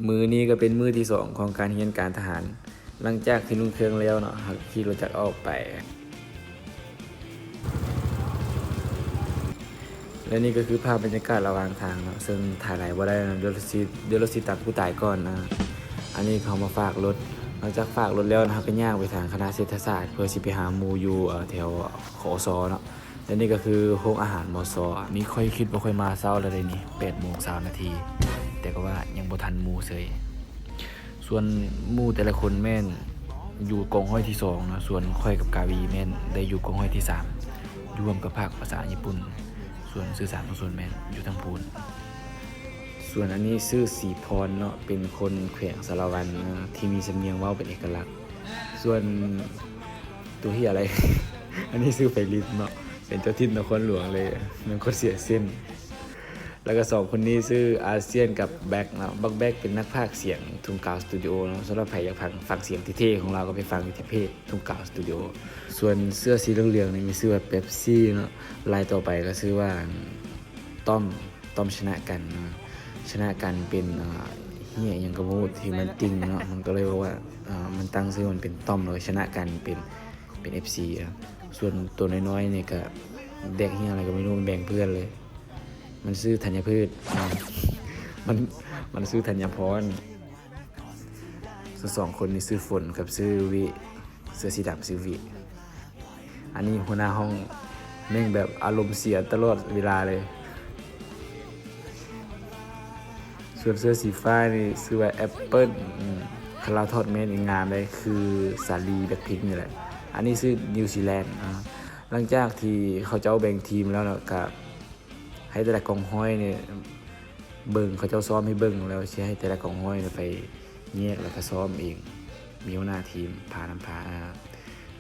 มือนี้ก็เป็นมือที่2ของการเรียนการทหารหลังจากที่ลุงเครื่องแล้วเนาะขี่รถจักรออกไปและนี่ก็คือภาพบรรยากาศระหว่างทางเนาะซึ่งถ่ายหลายบ่ได้นะเดี๋ยวรถสิตัดผู้ตายก่อนนะอันนี้เขามาฝากรถหลังจากฝากรถแล้วนะครับก็ย่างไปทางคณะเศรษฐศาสตร์เพื่อสิไปหาหมู่อยู่แถวขอซอเนาะและนี่ก็คือโรงอาหารมอซอมีค่อยคิดว่าค่อยมาเช้าแล้วเลยนี่8:20 นาทีแต่ก็ว่ายังบ่ทันหมู่เซยส่วนหมู่แต่ละคนแม่นอยู่กองห้อยที่2เนาะส่วนค่อยกับกาวีแม่นได้อยู่กองห้อยที่3รวมกับภาคภาษาญี่ปุ่นส่วนสื่อสารของส่วนแม่นอยู่ทางพูนส่วนอันนี้ชื่อสีพรเนาะเป็นคนแขวงสารวันที่มีสำเนียงเว้าเป็นเอกลักษณ์ส่วนตัวที่อะไร อันนี้ชื่อไฟลินเนาะเป็นเจ้าถิ่นนครหลวงเลยมันคนเสียเส้นแล้วก็2คนนี้ชื่ออาเซียนกับแบ็กเนาะแบ็กเป็นนักพากย์เสียงทุ่งกาวสตูดิโอเนาะสำหรับใครอยากฟังเสียงที่เท่ของเราก็ไปฟังที่เพจทุ่งกาวสตูดิโอส่วนเสื้อสีเหลืองๆนี่มีชื่อว่าเป๊ปซี่เนาะลายต่อไปก็ชื่อว่าต้อมชนะกันเนาะชนะกันเป็นเฮียยังกระโมดที่มันติงเนาะมันก็เลยว่ามันตั้งชื่อมันเป็นต้อมเลยชนะกันเป็น FC ส่วนตัวน้อยๆนี่ก็เด็กเฮียอะไรก็ไม่รู้มันแบ่งเพื่อนเลยมันชื่อธัญพืชมันชื่อธัญพรส่วน2คนนี่ชื่อฝนกับชื่อวิเสื้อสีดำชื่อวิอันนี้หัวหน้าห้องแม่งแบบอารมณ์เสียตลอดเวลาเลยส่วนเสื้อสีฟ้านี่ชื่อว่าแอปเปิ้ลคาราทอดเมนอีกงานเลยคือสาลีแบ็คพิงค์นี่แหละอันนี้ชื่อนิวซีแลนด์หลังจากที่เขาเจ้าแบ่งทีมแล้วเนาะกับให้แต่ละกองห้อยเนี่ยเบิ่งเขาเจ้าซ้อมให้เบิ่งแล้วสิให้แต่ละกองห้อยไปแยกแล้วก็ซ้อมเองมีหัวหน้าทีมพานำพา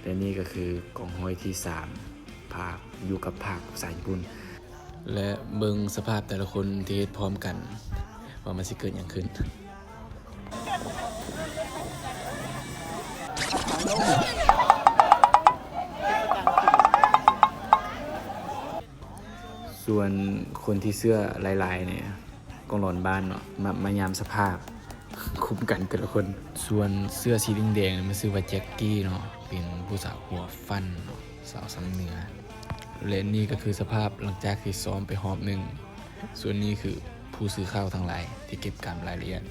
และนี่ก็คือกองห้อยที่3ภาคอยู่กับภาคภาษาญี่ปุ่นและเบิ่งสภาพแต่ละคนที่เฮ็ดพร้อมกันว่ามันสิเกิดอย่างขึ้นส่วนคนที่เสื้อลายๆเนี่ยกองหลอนบ้านเนาะมายามสภาพคุ้มกันแต่ละคนส่วนเสื้อสีแดงๆมันชื่อว่าแจ็คกี้เนาะเป็นผู้สาวหัวฟันเนาะสาวสำเหนือและนี่ก็คือสภาพหลังจากที่ซ้อมไปหอบหนึ่งส่วนนี้คือผู้ซื้อข้าวทั้งหลายที่เก็บกำรายละเอียด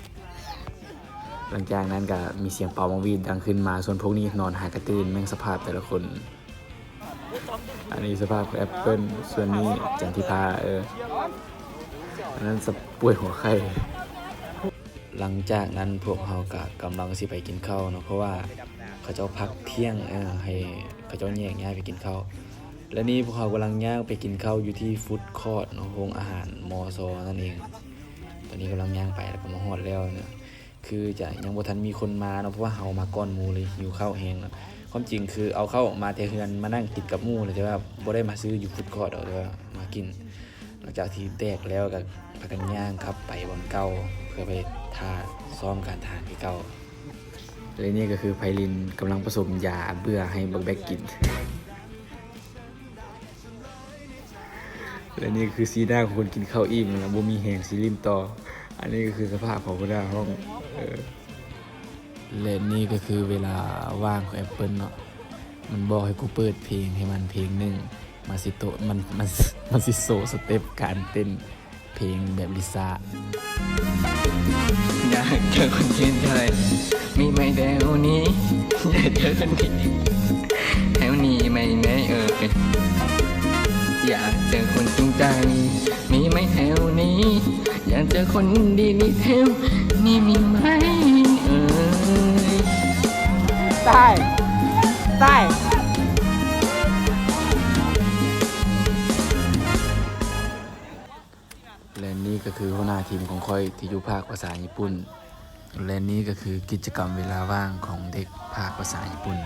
หลังจากนั้นก็มีเสียงเป่ามังวีดดังขึ้นมาส่วนพวกนี้นอนหายกระตื่นแม่งสภาพแต่ละคนอันนี้สภาพแอปเปิ้ลส่วนนี้จันทิพาอันนั้นสป่วยหัวไข้หลังจากนั้นพวกเขาก็กำลังสิไปกินข้าวเนาะเพราะว่าเขาเจ้าพักเที่ยงให้เขาเจ้าแยกย้ายไปกินข้าวและนี่พวกเขากำลังย่างไปกินข้าวอยู่ที่ฟู้ดคอร์ทเนาะโรงอาหารมอซอนั่นเองตอนนี้กำลังย่างไปแล้วก็มาฮอดแล้วเนี่ยคือจะยังบ่ทันมีคนมาเนาะเพราะว่าเฮามาก่อนหมู่เลยหิวข้าวแห้งเนาะความจริงคือเอาเข้ามาแต่เฮือนมานั่งกินกับหมู่เลยแต่ว่าบ่ได้มาซื้ออยู่ฟู้ดคอร์ทแต่ว่ามากินหลังจากที่แตกแล้วก็พากันย่างครับไปบอนเก่าเพื่อไปท่าซ้อมการทานที่เก่าและนี่ก็คือไพลินกำลังผสมยาเบื่อให้บักแบกกินและนี่คือซีหน้าของคนกินข้าวอิ่มแล้วบ่มีแหงซีริมต่ออันนี้ก็คือสภาพของหัวหน้าห้องและนี่ก็คือเวลาว่างของแอปเปิลเนาะมันบอกให้กูเปิดเพลงให้มันเพลงหนึ่งมาสิโตมันสิโซสเต็ปการเต้นเพลงแบบลิซ่าอยากเจอคนจริงใจมีไหมแถวนี้อยากเจอคนดีแถวนี้ไม่แน่อยากเจอคนจริงใจมีไหมแถวนี้อยากเจอคนดีนี่แถวนี้มีไหมได้ และนี่ก็คือหัวหน้าทีมของค่อยที่อยู่ภาคภาษาญี่ปุ่นและนี่ก็คือกิจกรรมเวลาว่างของเด็กภาคภาษาญี่ปุ่น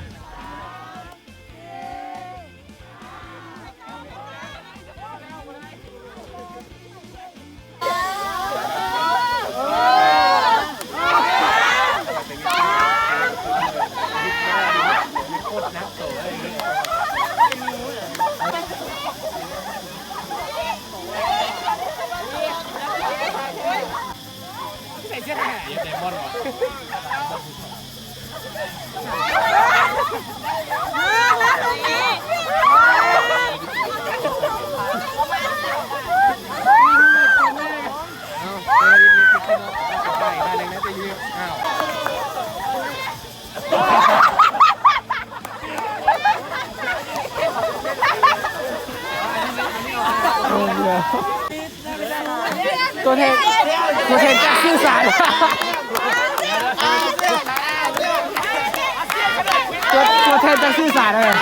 ใส่เสื้อ ตัวแทนจากสื่อสารตัวแทนจากสื่อสารเลย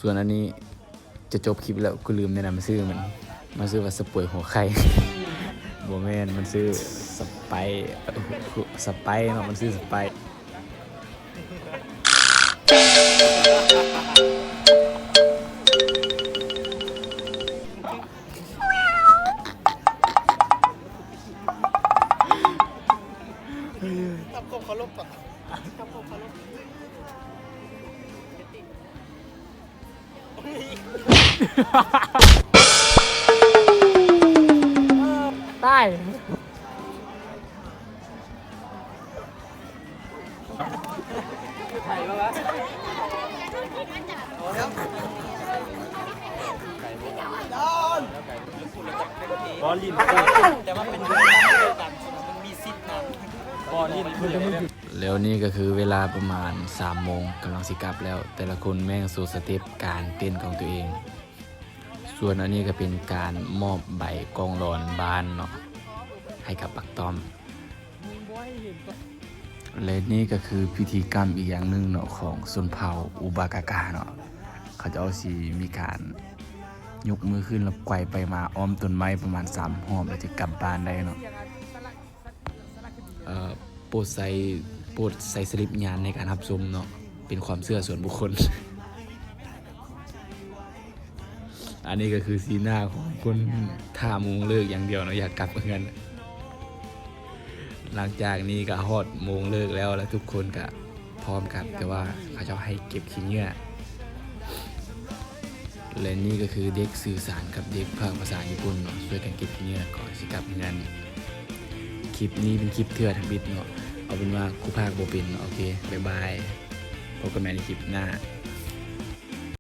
ส่วนอันนี้จะจบคลิปแล้วกูลืมแนะนำมาซื้อมันซื้อว่าสป่วยหัวไข่ บัวแมนมันซื้อสไปเนาะมันซื้อสไปใต้บอลลินแต่ว่าเป็นมันมีซิดนะบอลลินแล้วนี่ก็คือเวลาประมาณ3 โมงกำลังสิกลับแล้วแต่ละคนแม่งโซสเต็ปการเต้นของตัวเองส่วนอันนี้ก็เป็นการมอบใบกองรอนบ้านเนาะให้กับปักต้อมและนี่ก็คือพิธีกรรมอีกอย่างหนึ่งเนาะของชนเผ่าอุบากากาเนาะเขาจะเอาสีมีการยกมือขึ้นแล้วไกวไปมาอ้อมต้นไม้ประมาณ3 รอบแล้วจะกลับบ้านได้เนาะโปรดใส่สลิปงานในการรับชมเนาะเป็นความเชื่อส่วนบุคคล อันนี้ก็คือสีหน้าของคนท่ามุงเลิกอย่างเดียวเนาะอยากกลับเหมือนกันหลังจากนี้ก็ฮอดโมงเลิกแล้วทุกคนก็พร้อมกลับแต่ว่าเขาจะให้เก็บขี้เหงื่อและนี่ก็คือเด็กสื่อสารกับเด็กภาคภาษาญี่ปุ่นเนาะช่วยกันเก็บขี้เหงื่อก่อนสิกลับเหมือนกันคลิปนี้เป็นคลิปเถื่อนทบิดเนาะเอาเป็นว่าครูภาคโบเป็นโอเคบ๊ายบายพบกันใหม่ในคลิปหน้า